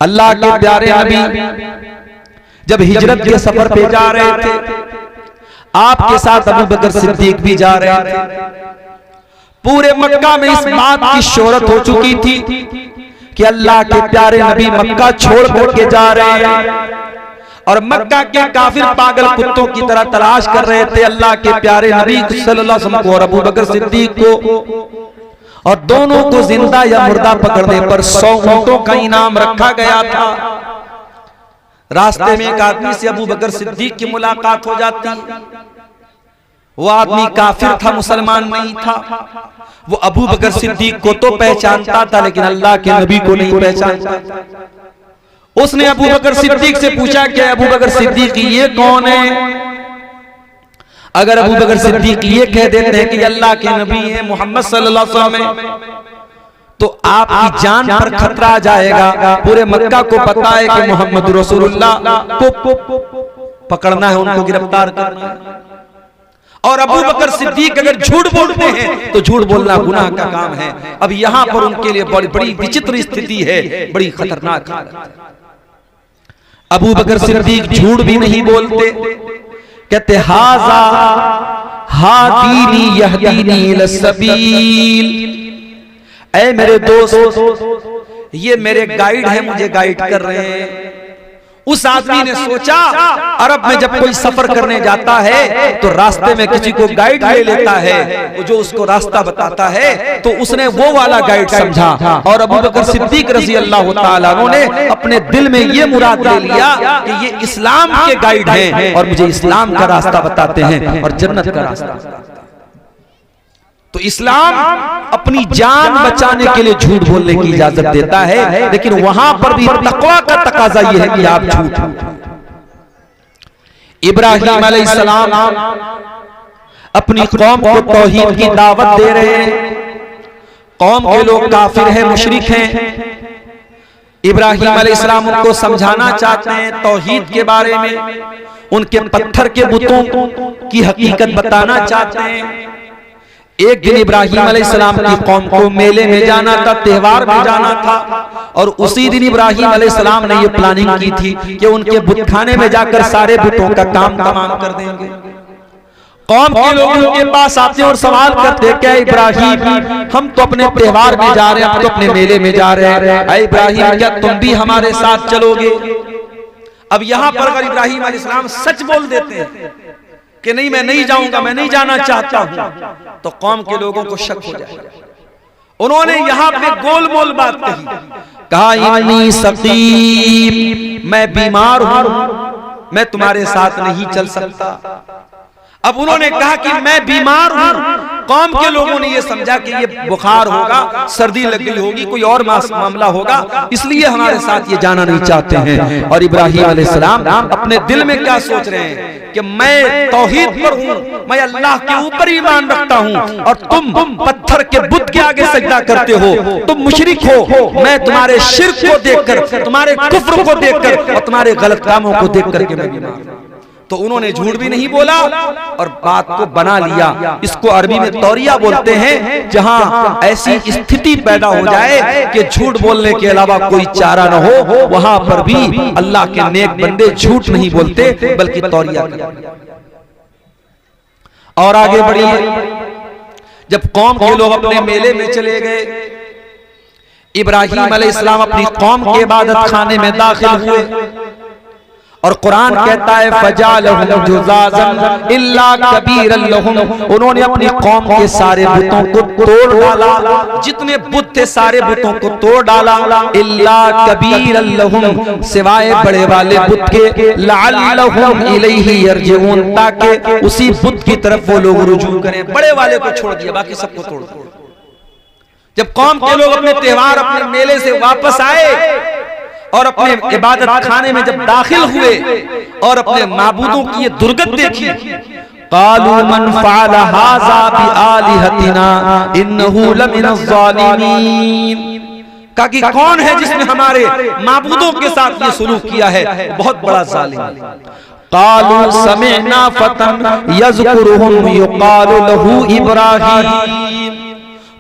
अल्लाह के प्यारे नबी जब हिजरत के सफर पे जा रहे थे, आपके साथ अबू बकर सिद्दीक भी जा रहे थे। पूरे मक्का में इस बात की शोहरत हो चुकी थी कि अल्लाह के प्यारे नबी मक्का छोड़ करके जा रहे हैं, और मक्का के काफिर पागल कुत्तों की तरह तलाश कर रहे थे अल्लाह के प्यारे नबी सल्लल्लाहु अलैहि वसल्लम को और अबू बकर सिद्दीक को, और दोनों को जिंदा या मुर्दा पकड़ने पर 100 ऊंटों का इनाम रखा गया था। रास्ते में एक आदमी से अबू बकर सिद्दीक की मुलाकात हो जाती। वो आदमी काफिर था, मुसलमान नहीं था। वो अबू बकर सिद्दीक को तो पहचानता था, लेकिन अल्लाह के नबी को नहीं पहचानता। उसने अबू बकर सिद्दीक से पूछा कि अबू बकर सिद्दीक ये कौन है? अगर अबू बकर सिद्दीक ये कह देते हैं कि अल्लाह के नबी है मोहम्मद सल्लल्लाहु अलैहि वसल्लम, तो आपकी जान पर खतरा आ जाएगा। पूरे मक्का को पता है कि मोहम्मद रसूलुल्लाह को पकड़ना है, उनको गिरफ्तार करना है। और अबू बकर सिद्दीक अगर झूठ बोलते हैं तो झूठ बोलना गुनाह का काम है। अब यहां पर उनके लिए बड़ी बड़ी विचित्र स्थिति है, बड़ी खतरनाक हालत है। अबू बकर सिद्दीक झूठ भी नहीं बोलते, कहते हाजा हादीनी यहदीनी इलस्सबील, ऐ मेरे दोस्त ये मेरे गाइड है, मुझे गाइड कर रहे हैं। उस आदमी ने सोचा अरब में जब कोई सफर करने जाता है तो रास्ते में किसी को गाइड ले लेता है, जो उसको रास्ता बताता है, तो उसने वो वाला गाइड समझा। और अबू बकर सिद्दीक रज़ी अल्लाह ताला अन्हु ने अपने दिल में ये मुराद ले लिया कि ये इस्लाम के गाइड हैं और मुझे इस्लाम का रास्ता बताते हैं और जन्नत का रास्ता। तो इस्लाम अपनी जान बचाने के लिए झूठ बोलने की इजाजत देता है, लेकिन वहां पर भी तकवा का तकाजा यह है कि आप झूठ। इब्राहीम अलैहिस्सलाम अपनी कौम को तौहीद की दावत दे रहे हैं। कौम के लोग काफिर हैं, मुशरिक हैं। इब्राहीम अलैहिस्सलाम उनको समझाना चाहते हैं तौहीद के बारे में, उनके पत्थर के बुतों की हकीकत बताना चाहते हैं। एक दिन इब्राहीम अलैहिस्सलाम की कौम को मेले में जाना था, त्योहार में जाना था, और उसी दिन इब्राहीम अलैहिस्सलाम ने ये प्लानिंग की थी कि उनके बुतखाने में जाकर सारे बुतों का काम तमाम कर देंगे। कौम के लोग उनके पास आते और सवाल करते, क्या इब्राहीम हम तो अपने त्योहार में जा रहे हैं, हम तो अपने मेले में जा रहे हैं, ऐ इब्राहीम क्या तुम भी हमारे साथ चलोगे? अब यहाँ पर अगर इब्राहीम अलैहिस्सलाम सच बोल देते हैं कि नहीं मैं नहीं जाऊंगा, मैं नहीं जाना चाहता हूं, तो कौम के लोगों को शक हो जाएगा। उन्होंने यहां पे गोलमोल बात कही, कहा इन्नी सकीम, मैं बीमार हूं, मैं तुम्हारे साथ नहीं चल सकता। अब उन्होंने कहा कि मैं बीमार हूं। कौम के लोगों ने यह समझा कि ये बुखार होगा, सर्दी लग गई होगी, कोई और मामला होगा, इसलिए हमारे साथ ये जाना नहीं चाहते हैं। और इब्राहीम अलैहिस्सलाम अपने दिल में क्या सोच रहे हैं कि मैं तौहीद पर हूं, मैं अल्लाह के ऊपर ईमान रखता हूं, और तुम पत्थर के बुत के आगे सजदा करते हो, तुम मुशरिक हो। मैं तुम्हारे शिर्क को देखकर, तुम्हारे कुफ्र को देखकर और तुम्हारे गलत कामों को देख करके मैं बीमार हूं। तो उन्होंने झूठ भी नहीं बोला और बात को बना लिया। इसको अरबी में तौरिया बोलते हैं, जहां ऐसी स्थिति पैदा हो जाए कि झूठ बोलने के अलावा कोई चारा न हो, वहां पर भी अल्लाह के नेक बंदे झूठ नहीं बोलते बल्कि तौरिया करते। और आगे बढ़िए, जब कौम के लोग अपने मेले में चले गए, इब्राहीम अलैहिस्सलाम अपनी कौम के इबादत खाने में दाखिल हुए, और कुरान कहता है फजालहुम जुज़ाज़न इल्ला कबीरन लहुम, उन्होंने अपनी कौम के सारे बुतों को तोड़ डाला, जितने बुत थे सारे बुतों को तोड़ डाला, इल्ला कबीरन लहुम, सिवाय बड़े वाले बुत के, लअल्लहुम इलैहि यरजिऊन, ताकि उसी बुत की तरफ वो लोग रुजू करें। बड़े वाले को छोड़ दिया, बाकी सबको तोड़ दिया। जब कौम के लोग अपने त्योहार, अपने मेले से वापस आए और अपने इबादत खाने में जब दाखिल हुए और अपने माबूदों की ये दुर्गत देखी, कालू मन फ़अल हाज़ा बिआलिहतिना इन्नहु लमिनज़ ज़ालिमीन, कहा कि कौन है जिसने हमारे माबूदों के साथ ये सलूक किया है, बहुत बड़ा जालिम। कालू समिअना फतन यज़कुरुहुम युक़ालु लहू इब्राहीम,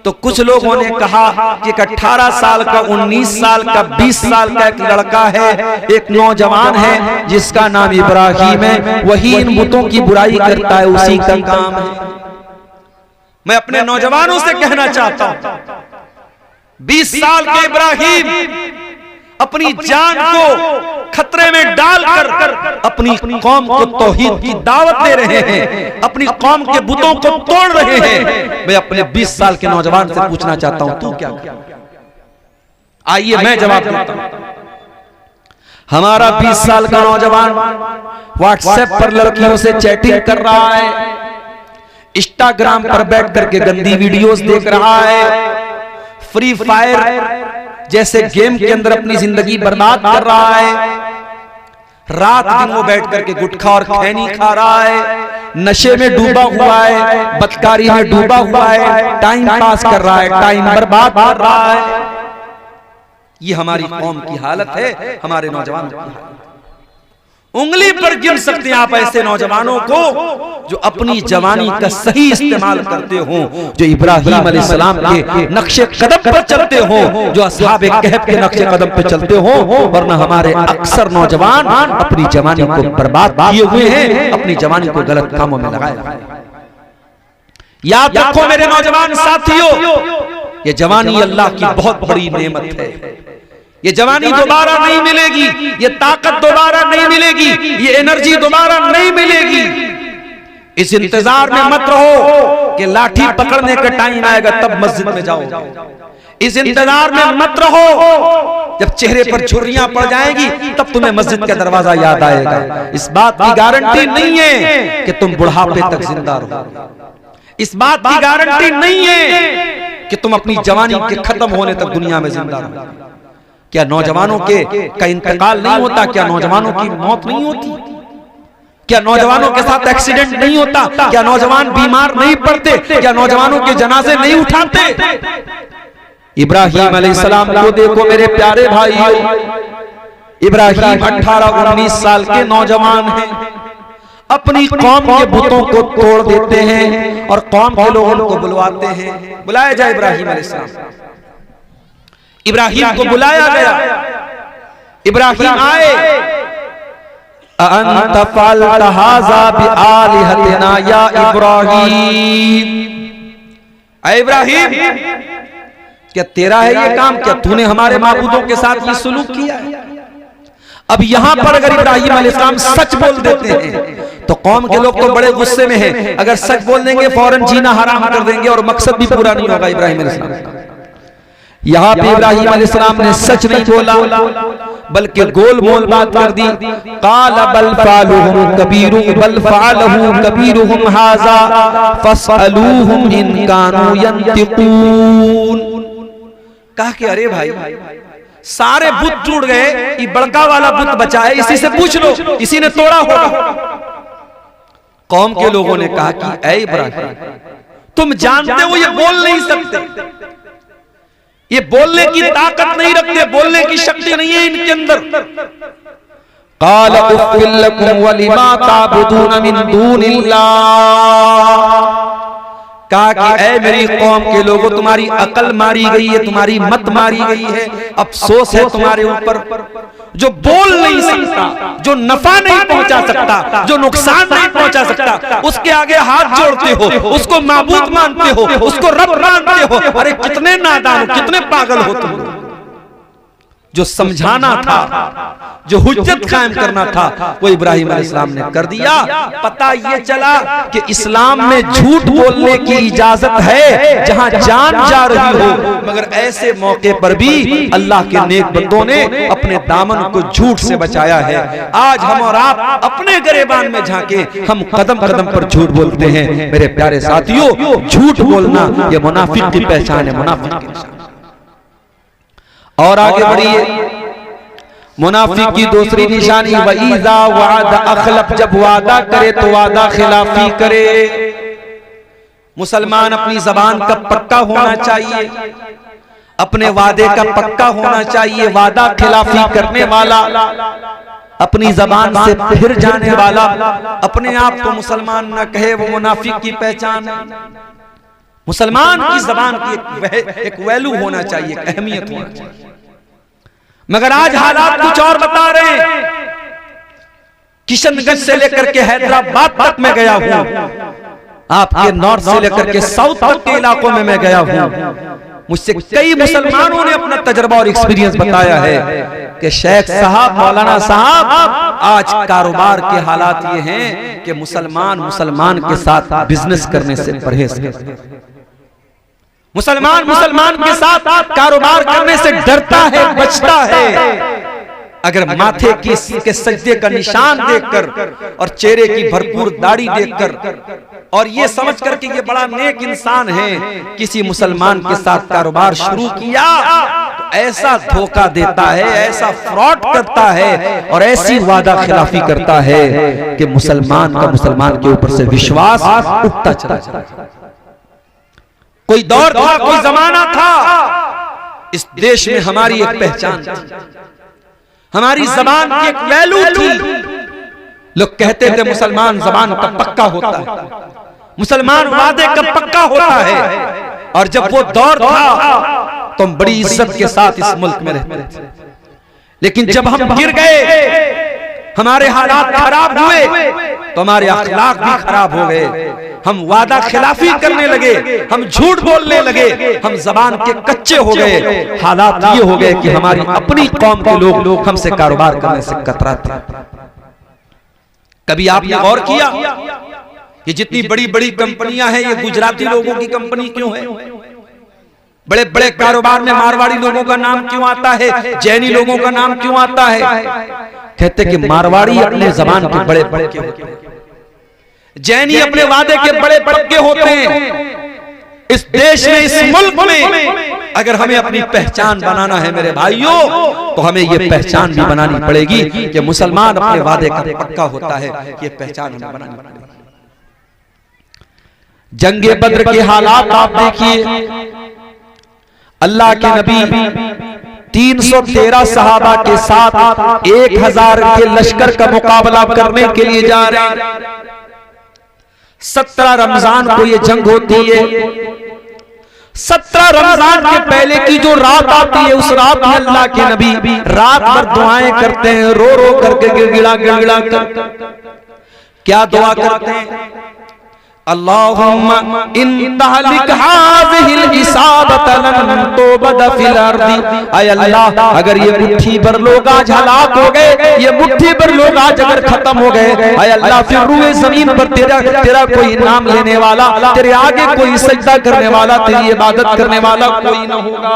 तो कुछ लोगों ने कहा कि 18 साल का, 19 साल का, 20 साल का एक लड़का है, एक नौजवान है जिसका नाम इब्राहिम है, वही इन बुतों की बुराई करता है, उसी का काम है। मैं अपने नौजवानों से कहना चाहता हूं, 20 साल के इब्राहिम अपनी जान को खतरे में डालकर अपनी कौम को तौहीद की दावत दे रहे हैं, अपनी कौम के बुतों को तोड़ रहे हैं। मैं अपने 20 साल के नौजवान से पूछना चाहता हूं, तू क्या? आइए मैं जवाब देता हूं। हमारा 20 साल का नौजवान व्हाट्सएप पर लड़कियों से चैटिंग कर रहा है, इंस्टाग्राम पर बैठ करके गंदी वीडियोस देख रहा है, फ्री फायर जैसे गेम के अंदर अपनी जिंदगी बर्बाद कर रहा है, रात दिन वो बैठ करके गुटखा और खैनी खा रहा है, नशे में डूबा हुआ है, बदकारी में डूबा हुआ है, टाइम पास कर रहा है, टाइम बर्बाद कर रहा है। ये हमारी कौम की हालत है, हमारे नौजवानों की हालत। उंगली पर गिन सकते हैं आप ऐसे नौजवानों को जो अपनी जवानी का सही इस्तेमाल करते हो, जो इब्राहिम अलैहिस्सलाम के नक्शे कदम पर चलते हो, जो असहाबे कहफ के नक्शे कदम पर चलते हो। वरना हमारे अक्सर नौजवान अपनी जवानी को बर्बाद किए हुए हैं, अपनी जवानी को गलत कामों में लगाए। याद रखो मेरे नौजवान साथियों, ये जवानी अल्लाह की बहुत बड़ी नेमत है। ये जवानी दोबारा नहीं मिलेगी, ये ताकत दोबारा नहीं मिलेगी, ये एनर्जी दोबारा नहीं मिलेगी। इस इंतजार में मत रहो कि लाठी पकड़ने का टाइम आएगा तब मस्जिद में जाओगे। इस इंतजार में मत रहो जब चेहरे पर झुर्रियां पड़ जाएगी तब तुम्हें मस्जिद का दरवाजा याद आएगा। इस बात की गारंटी नहीं है कि तुम बुढ़ापे तक जिंदा रहो। इस बात की गारंटी नहीं है कि तुम अपनी जवानी के खत्म होने तक दुनिया में जिंदा रहो। क्या नौजवानों का इंतकाल नहीं होता? क्या नौजवानों की मौत नहीं होती? क्या नौजवानों के साथ एक्सीडेंट नहीं होता? क्या नौजवान बीमार नहीं पड़ते? क्या नौजवानों के जनाजे नहीं उठाते? इब्राहिम अलैहिस्सलाम को देखो मेरे प्यारे भाइयों, इब्राहिम 18-19 साल के नौजवान हैं, अपनी कौम के बुतों को तोड़ देते हैं और कौम के लोगों को बुलवाते हैं। बुलाया जाए इब्राहिम अलैहिस्सलाम। इब्राहिम को बुलाया गया, इब्राहिम आए। अंत फअलत हाज़ा बिआलिहतिना या इब्राहिम, ऐ इब्राहिम क्या तेरा है ये काम? क्या तूने हमारे माबूदों के साथ ये सुलूक किया है? अब यहां पर अगर इब्राहिम अलैहिस्सलाम सच बोल देते हैं तो कौम के लोग तो बड़े गुस्से में हैं। अगर सच बोल देंगे फौरन जीना हराम कर देंगे और मकसद भी पूरा नहीं होगा इब्राहिम अलैहिस्सलाम का। यहाँ पे इब्राहिम अलैहिस्सलाम ने सच नहीं बोला बल्कि गोल मोल बात कर दी। काल बल फ़अलुहुम कबीरुहुम बल फ़अलहु कबीरुहुम हाज़ा फ़स्अलूहुम इन कानू यंतिकून। कहा कि अरे भाई सारे बुत टूट गए, ये बड़का वाला बुत बचा है, इसी से पूछ लो, इसी ने तोड़ा होगा। कौम के लोगों ने कहा कि ऐ इब्राहिम तुम जानते हो ये बोल नहीं सकते, ये बोलने की ताकत नहीं रखते, बोलने की शक्ति नहीं है इनके अंदर। क़ाल उफ़्फ़िल लकुम वलिमा ताबुदून मिन दूनिल्लाह, कहा कि ऐ मेरी कौम के लोगों तुम्हारी अकल मारी गई है, तुम्हारी मत मारी गई है। अफसोस है तुम्हारे ऊपर जो बोल नहीं सकता, जो नफा नहीं पहुंचा सकता, जो नुकसान नहीं पहुंचा सकता, उसके आगे हाथ जोड़ते हो, उसको माबूद मानते हो, उसको रब मानते हो। अरे कितने नादान हो, कितने पागल हो तुम। जो समझाना था, जो हुज्जत कायम करना था, वो इब्राहिम अलैहिस्सलाम ने कर दिया। पता ये चला कि इस्लाम में झूठ बोलने की इजाजत है जहां जान जा रही हो, मगर ऐसे मौके पर भी अल्लाह के नेक बंदों ने अपने दामन को झूठ से बचाया है। आज हम और आप अपने गिरेबान में झांके, हम कदम कदम पर झूठ बोलते हैं। मेरे प्यारे साथियों, झूठ बोलना ये मुनाफिक की पहचान है, मुनाफिक की पहचान। और आगे बढ़िए, मुनाफिक की दूसरी निशानी वईज़ा वअदा अखलफ, जब वादा करे तो वादा खिलाफी करे। मुसलमान अपनी जबान का पक्का होना चाहिए, अपने वादे का पक्का होना चाहिए। वादा खिलाफी करने वाला, अपनी जबान से फिर जाने वाला, अपने आप को मुसलमान न कहे, वो मुनाफिक की पहचान है। मुसलमान की जबान की एक वैल्यू होना चाहिए, एक अहमियत होना चाहिए। मगर आज हालात कुछ और बता रहे हैं। किशनगंज से लेकर के हैदराबाद तक मैं गया हूं, आपके नॉर्थ से लेकर के साउथ तक के इलाकों में मैं गया हूं। मुझसे कई मुसलमानों ने अपना तजर्बा और एक्सपीरियंस बताया है कि शेख साहब, मौलाना साहब, आज कारोबार के हालात ये हैं कि मुसलमान के साथ बिजनेस करने से परहेज करते हैं। मुसलमान के साथ कारोबार करने से डरता है, बचता है। अगर माथे के सजदे का निशान देखकर और चेहरे की भरपूर दाढ़ी देखकर और ये समझ कर कि ये बड़ा नेक इंसान है, किसी मुसलमान के साथ कारोबार शुरू किया तो ऐसा धोखा देता है, ऐसा फ्रॉड करता है और ऐसी वादा खिलाफी करता है कि मुसलमान के ऊपर से विश्वास उठता चला जाता है। कोई दौर था, कोई जमाना था, इस देश में हमारी एक पहचान थी, हमारी जबान की एक वैल्यू थी। लोग कहते थे मुसलमान जबान का पक्का होता है, मुसलमान वादे का पक्का होता है। और जब वो दौर था तो हम बड़ी इज्जत के साथ इस मुल्क में रहते थे। लेकिन जब हम गिर गए, हमारे हालात खराब हुए तो हमारे अखलाक भी खराब हो गए। हम वादा खिलाफी करने लगे, हम झूठ बोलने लगे, हम जबान के कच्चे हो गए। हालात ये हो गए कि हमारी अपनी कौम के लोग हमसे कारोबार करने से कतराते। कभी आपने गौर किया कि जितनी बड़ी बड़ी कंपनियां हैं ये गुजराती लोगों की कंपनी क्यों है? बड़े बड़े कारोबार में मारवाड़ी लोगों का नाम क्यों आता है, जैनी लोगों का नाम क्यों आता है? कहते कि मारवाड़ी अपने जबान के बड़े पक्के होते हैं, जैनी अपने वादे के बड़े पक्के होते हैं। इस देश में, इस मुल्क में अगर हमें अपनी पहचान बनाना है मेरे भाइयों, तो हमें ये पहचान भी बनानी पड़ेगी कि मुसलमान अपने वादे का पक्का होता है। ये पहचान हमें बनानी पड़ेगी। जंगे बद्र के हालात आप देखिए। अल्लाह के नबी 313 सहाबा के साथ 1000 के लश्कर का मुकाबला करने के लिए जा रहे हैं। 17 रमजान को ये जंग होती है। 17 रमजान के पहले की जो रात आती है, उस रात में अल्लाह के नबी रात भर दुआएं करते हैं, रो रो करके, गिड़गिड़ा गिड़गिड़ा कर। क्या दुआ करते हैं? अल्लाहुम्मा इन तहलिक हाज़िहिल इसाबत लन तुबद फिल अर्दी। आय अल्लाह, अगर ये मुट्ठी भर लोग आज हलाक हो गए, ये मुट्ठी भर लोग आज अगर खत्म हो गए, आय अल्लाह, फिर रूए जमीन पर तेरा कोई नाम लेने वाला, तेरे आगे कोई सजदा करने वाला, तेरी इबादत करने वाला कोई ना होगा।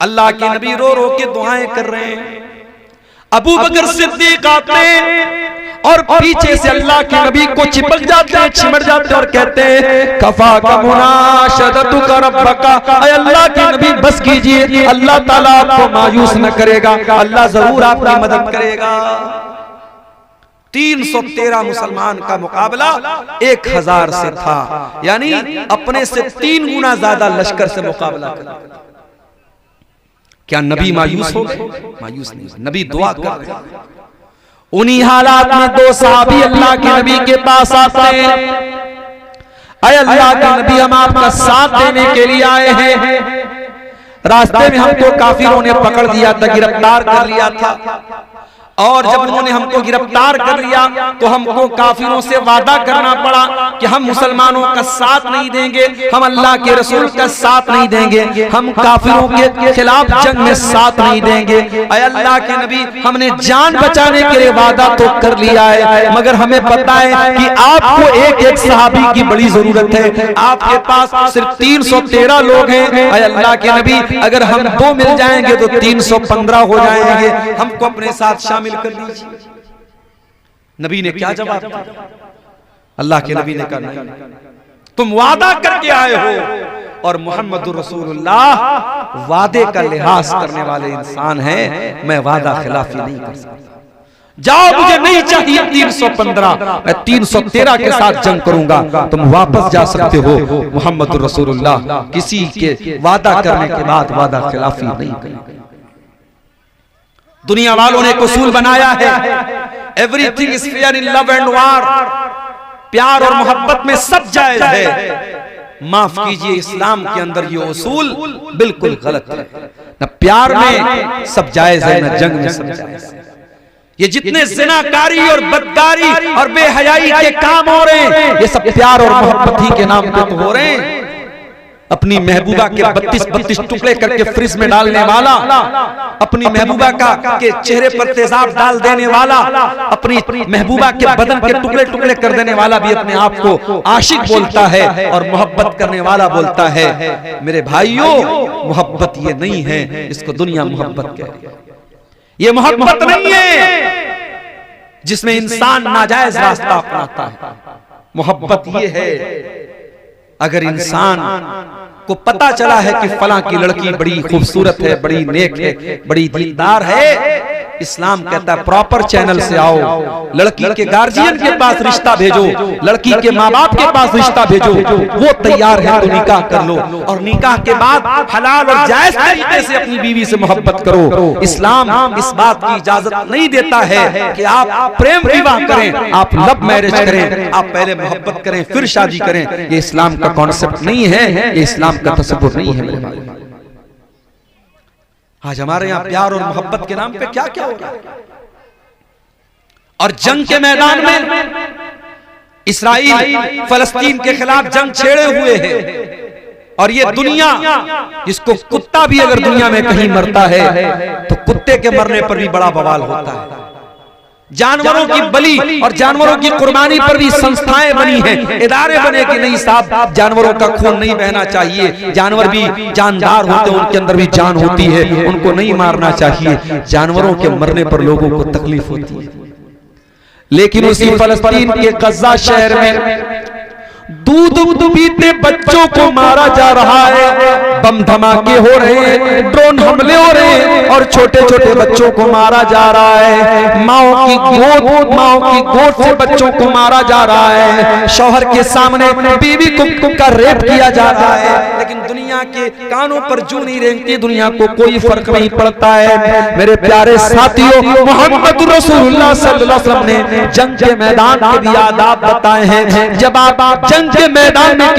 अल्लाह के नबी रो रो के दुआएं कर रहे हैं। अबू बकर सिद्दीक आते हैं और पीछे से अल्लाह के नबी को चिपक जाते हैं, चिमट जाते हैं और कहते हैं कफा का मुनाशदतु का रब्बका। अल्लाह के नबी बस कीजिए, अल्लाह ताला आपको मायूस न करेगा, अल्लाह जरूर आपकी मदद करेगा। 313 मुसलमान का मुकाबला 1000 से था, यानी अपने से 3 गुना ज्यादा लश्कर से मुकाबला कर। क्या नबी मायूस हो गए? मायूस नहीं, नबी दुआ कर रहे हैं। उन्हीं हालात में 2 सहाबी अल्लाह के नबी के पास आते हैं। अरे अल्लाह के नबी, हम आपका साथ देने के लिए आए हैं। रास्ते में हमको काफिरों ने पकड़ दिया था, गिरफ्तार कर लिया था। और जब उन्होंने हमको गिरफ्तार कर लिया तो हमको काफिरों से वादा करना पड़ा कि हम मुसलमानों का साथ नहीं देंगे, हम अल्लाह के रसूल का साथ नहीं देंगे, हम काफिरों के खिलाफ जंग में साथ नहीं देंगे। ऐ अल्लाह के नबी, हमने जान बचाने के लिए वादा तो कर लिया है, मगर हमें पता है कि आपको एक सहाबी की बड़ी जरूरत है। आपके पास सिर्फ 313 लोग हैं। ऐ अल्लाह के नबी, अगर हम 2 मिल जाएंगे तो 315 हो जाएंगे, हमको अपने साथ शामिल कर दीजिए। नबी ने क्या जवाब दिया? अल्लाह के नबी ने कहा नहीं, तुम वादा करके आए हो और मोहम्मद रसूलुल्लाह वादे का लिहाज करने वाले इंसान हैं, मैं वादा खिलाफी नहीं कर सकता। जाओ, मुझे नहीं चाहिए 315, मैं 313 के साथ जंग करूंगा। तुम वापस जा सकते हो। मोहम्मद रसूलुल्लाह किसी के वादा करने के बाद वादा खिलाफी नहीं करेंगे। दुनिया वालों ने एक उसूल बनाया है, everything is fair in love and वार। प्यार और मोहब्बत में सब जायज है, माफ कीजिए, इस्लाम के अंदर ये उसूल बिल्कुल गलत है। न प्यार में सब जायज है, न जंग में सब जायज है। ये जितने ज़िनाकारी और बदकारी और बेहयाई के काम हो रहे हैं, ये सब प्यार और मोहब्बत ही के नाम पे तो हो रहे हैं। अपनी महबूबा के 32 टुकड़े करके फ्रिज में डालने वाला, अपनी महबूबा के चेहरे पर तेजाब डाल देने वाला, अपनी महबूबा के बदन के टुकड़े टुकड़े कर देने वाला भी अपने आप को आशिक बोलता है और मोहब्बत करने वाला बोलता है। मेरे भाइयों, मोहब्बत ये नहीं है, इसको दुनिया मोहब्बत कह रही है। ये मोहब्बत नहीं है जिसमें इंसान नाजायज रास्ता अपनाता है। मोहब्बत ये है अगर इंसान को पता चला है कि फलां की लड़की बड़ी खूबसूरत है, बड़ी नेक है, बड़ी दीनदार है, इस्लाम कहता है प्रॉपर चैनल से आओ, लड़की के गार्जियन के पास रिश्ता भेजो, लड़की के माँ बाप के पास रिश्ता भेजो, वो तैयार है तो निकाह कर लो, और निकाह के बाद हलाल और जायज तरीके से अपनी बीवी से मोहब्बत करो। इस्लाम इस बात की इजाजत नहीं देता है कि आप प्रेम विवाह करें, आप लव मैरिज करें, आप पहले मोहब्बत करें फिर शादी करें। ये इस्लाम का कॉन्सेप्ट नहीं है, ये इस्लाम का तसव्वुर नहीं है मेरे भाई। आज हमारे यहाँ प्यार और मोहब्बत के नाम पे क्या क्या हो रहा है। और जंग के मैदान में इस्राइल फलस्तीन के खिलाफ जंग छेड़े हुए है, और ये दुनिया, इसको कुत्ता भी अगर दुनिया में कहीं मरता है तो कुत्ते के मरने पर भी बड़ा बवाल होता है। जानवरों की बलि और जानवरों की कुर्बानी पर भी संस्थाएं बनी हैं, इदारे बने कि नहीं साहब, जानवरों का खून नहीं बहना चाहिए, जानवर भी जानदार होते हैं, उनके अंदर भी जान होती है, उनको नहीं मारना चाहिए। जानवरों के मरने पर लोगों को तकलीफ होती है। लेकिन उसी फलस्तीन के गज़ा शहर में दूध पीते बच्चों को मारा जा रहा है, बम धमाके हो रहे हैं, ड्रोन हमले हो रहे हैं, और छोटे छोटे बच्चों को मारा जा रहा है। माओ की गोद से बच्चों को मारा जा रहा है। शौहर के सामने बीवी का रेप किया जा रहा है, लेकिन दुनिया के कानों पर जूं नहीं रेंगती, दुनिया को कोई फर्क नहीं पड़ता है। मेरे प्यारे साथियों, मोहम्मद रसूलुल्लाह सल्लल्लाहु अलैहि वसल्लम ने जंग के मैदान के भी आदाब बताए हैं। जब आप जंग के मैदान में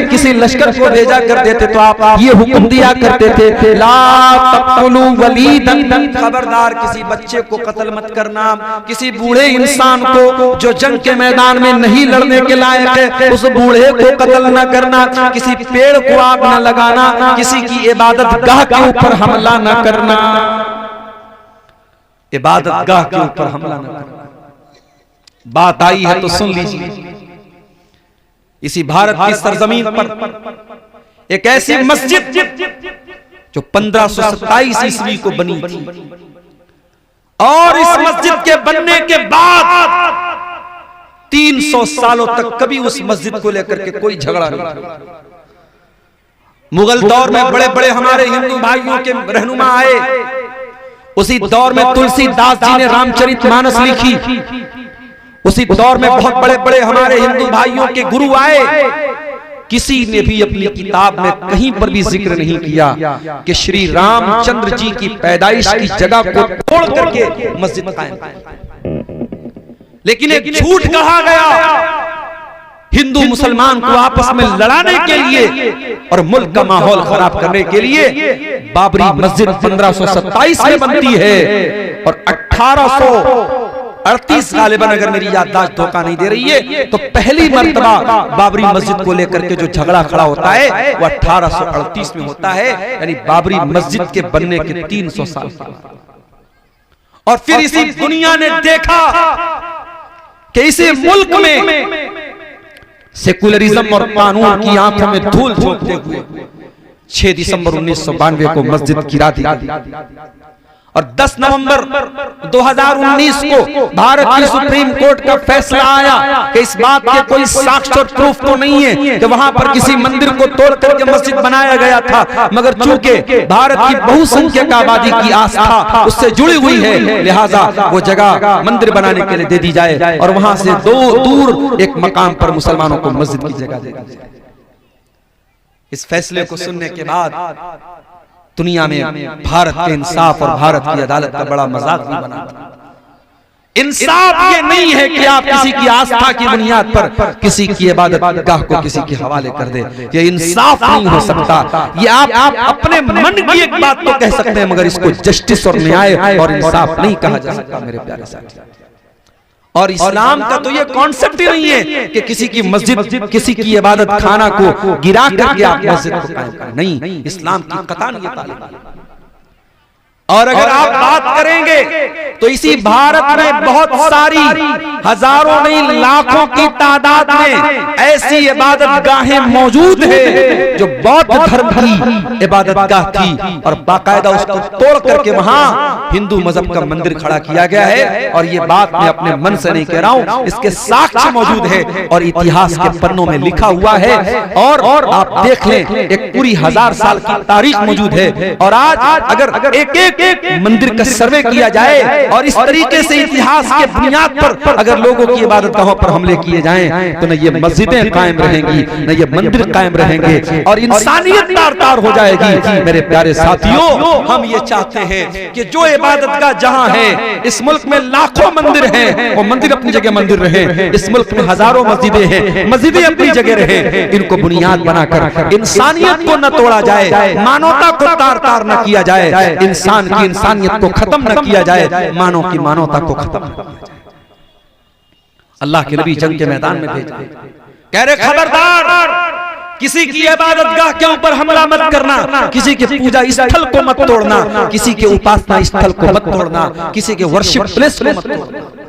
किसी लश्कर को भेजा कर देते तो आप ये हुक्म दिया करते थे, ला तक़तुलू वलीदन, खबरदार किसी बच्चे को कत्ल मत करना, किसी बूढ़े इंसान को जो जंग के मैदान में नहीं लड़ने के लायक है उस बूढ़े को कत्ल न करना, किसी पेड़ को आग न लगाना, किसी की इबादत गाह के ऊपर हमला न करना, इबादत गाह के ऊपर हमला न करना। बात आई है तो सुन लीजिए। इसी भारत की सरजमीन पर एक ऐसी मस्जिद जो 1527 ईस्वी को बनी थी, और इस मस्जिद के बनने के बाद 300 सालों तक कभी उस मस्जिद को लेकर के कोई झगड़ा नहीं था। मुगल दौर में बड़े बड़े हमारे हिंदू भाइयों के रहनुमा आए, उसी दौर में तुलसीदास जी ने रामचरितमानस लिखी, उसी दौर में बहुत बड़े बड़े हमारे हिंदू भाइयों के गुरु आए। किसी ने भी अपनी किताब में कहीं पर भी जिक्र नहीं किया कि श्री रामचंद्र जी की पैदाइश की जगह को तोड़ करके मस्जिद कायम, लेकिन एक झूठ कहा गया हिंदू मुसलमान को आपस में लड़ाने के लिए और मुल्क का माहौल खराब करने के लिए। बाबरी मस्जिद 1527 में बनती है और 1838 गालिबन, अगर मेरी याददाश्त धोखा नहीं दे रही है, तो पहली मर्तबा बाबरी मस्जिद को लेकर के जो झगड़ा खड़ा होता है वो 1838 में होता है, यानी बाबरी मस्जिद के बनने के 300 साल। और फिर इसी दुनिया ने देखा कि इसे मुल्क में सेकुलरिज्म और कानून की आंखों में धूल झोंकते हुए 6 दिसंबर 1992 को मस्जिद गिरा दी और 10 नवंबर 2019 को भारत की सुप्रीम कोर्ट का फैसला आया कि इस बात के कोई साक्ष्य और प्रूफ तो नहीं है कि वहां पर किसी मंदिर को तोड़ करके मस्जिद बनाया गया था, मगर चूंकि भारत की बहुसंख्यक आबादी की आस्था उससे जुड़ी हुई है, लिहाजा वो जगह मंदिर बनाने के लिए दे दी जाए और वहां से दूर एक मकाम पर मुसलमानों को मस्जिद की जगह दे दी जाए। इस फैसले को सुनने के बाद दुनिया में भारत के इंसाफ और भारत की अदालत का बड़ा मजाक भी बना था इंसाफ ये नहीं है कि आप किसी की आस्था की बुनियाद पर किसी की इबादत गाह को किसी के हवाले कर दे। ये इंसाफ नहीं हो सकता। ये आप अपने मन की एक बात तो कह सकते हैं, मगर इसको जस्टिस और न्याय और इंसाफ नहीं कहा जा सकता मेरे प्यारे साथी। और इस्लाम का तो ये कॉन्सेप्ट ही नहीं है कि किसी की मस्जिद, किसी की इबादत खाना को गिरा करके आप मस्जिद को कायम करें। नहीं, इस्लाम की कतान ये तालीम। और अगर आप बात करेंगे तो इसी भारत में बहुत सारी हजारों नहीं लाखों की तादाद में ऐसी इबादत गाहें मौजूद है जो बौद्ध धर्म की इबादत गाह थी और बाकायदा उसको तोड़ करके वहां हिंदू मजहब का मंदिर खड़ा किया गया है। और ये बात मैं अपने मन से नहीं कह रहा हूं, इसके साक्ष्य मौजूद है और इतिहास के पन्नों में लिखा हुआ है। और आप देख लें, एक पूरी 1000 साल की तारीख मौजूद है। और आज अगर एक मंदिर का सर्वे किया जाए और इस तरीके से इतिहास के बुनियाद पर अगर लोगों की इबादत गाहों पर हमले किए जाएं तो न ये मस्जिदें कायम रहेंगी, न ये मंदिर कायम रहेंगे और इंसानियत तार-तार हो जाएगी। मेरे प्यारे साथियों, हम ये चाहते हैं कि जो इबादत गाह जहां है, इस मुल्क में लाखों मंदिर हैं, वो मंदिर अपनी जगह मंदिर रहे। इस मुल्क में हजारों मस्जिदें हैं, मस्जिदें अपनी जगह रहे। इनको बुनियाद बनाकर इंसानियत को न तोड़ा जाए, मानवता को तार-तार न किया जाए, इंसान की इंसानियत को खत्म न किया जाए, मानव की मानवता को खत्म न किया जाए। अल्लाह के नबी जंग के मैदान में भेज कह रहे, खबरदार किसी की इबादत गाह के ऊपर हमला मत करना, किसी के पूजा स्थल को मत तोड़ना, किसी के उपासना स्थल को मत तोड़ना, किसी के वर्शिप प्लेस को मत तोड़ना।